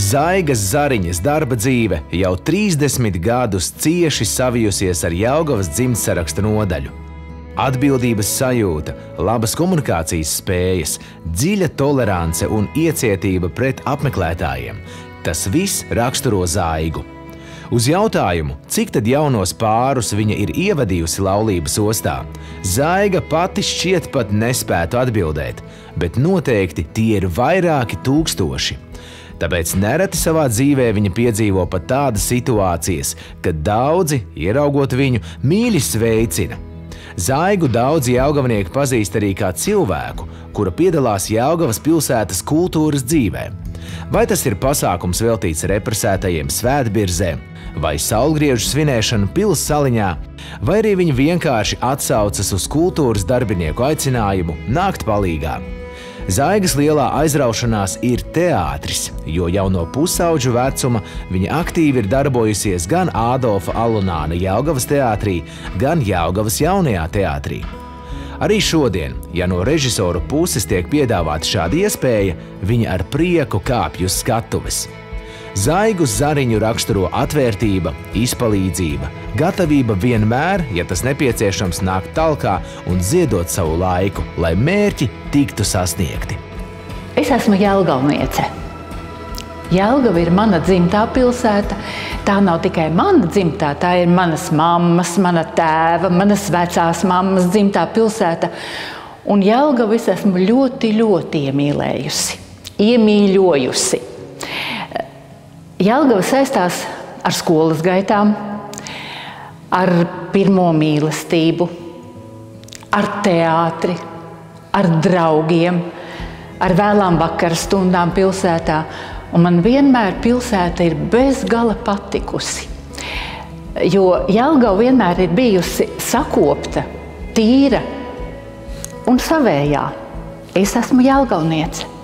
Zaigas Zariņas darba dzīve jau 30 gadus cieši savijusies ar Jelgavas dzimtsaraksta nodaļu. Atbildības sajūta, labas komunikācijas spējas, dziļa tolerance un iecietība pret apmeklētājiem – tas viss raksturo Zaigu. Uz jautājumu, cik tad jaunos pārus viņa ir ievadījusi laulības ostā, Zaiga pati šķiet pat nespētu atbildēt, bet noteikti tie ir vairāki tūkstoši. Tāpēc nereti savā dzīvē viņa piedzīvo pat tādas situācijas, kad daudzi, ieraugot viņu, mīļi sveicina. Zaigu daudzi jelgavnieki pazīst arī kā cilvēku, kura piedalās Jelgavas pilsētas kultūras dzīvē. Vai tas ir pasākums veltīts represētajiem Svētbirzē, vai saulgriežu svinēšanu pils saliņā, vai arī viņi vienkārši atsaucas uz kultūras darbinieku aicinājumu nākt palīgā. Zaigas lielā aizraušanās ir teātris, jo jau no pusaudžu vecuma viņa aktīvi ir darbojusies gan Ādolfa Alunāna Jelgavas teātrī, gan Jelgavas jaunajā teātrī. Arī šodien, ja no režisoru puses tiek piedāvāta šāda iespēja, viņa ar prieku kāpj uz skatuves. Zaigu Zariņu raksturo atvērtība, izpalīdzība, gatavība vienmēr, ja tas nepieciešams, nākt talkā un ziedot savu laiku, lai mērķi tiktu sasniegti. Es esmu jelgavniece. Jelgava ir mana dzimtā pilsēta. Tā nav tikai mana dzimtā, tā ir manas mammas, mana tēva, manas vecās mammas dzimtā pilsēta. Un Jelgavu es esmu ļoti, ļoti iemīļojusi. Jelgava saistās ar skolas gaitām, ar pirmo mīlestību, ar teātri, ar draugiem, ar vēlām vakarstundām pilsētā. Un man vienmēr pilsēta ir bezgala patikusi, jo Jelgava vienmēr ir bijusi sakopta, tīra un savējā. Es esmu jelgavniece.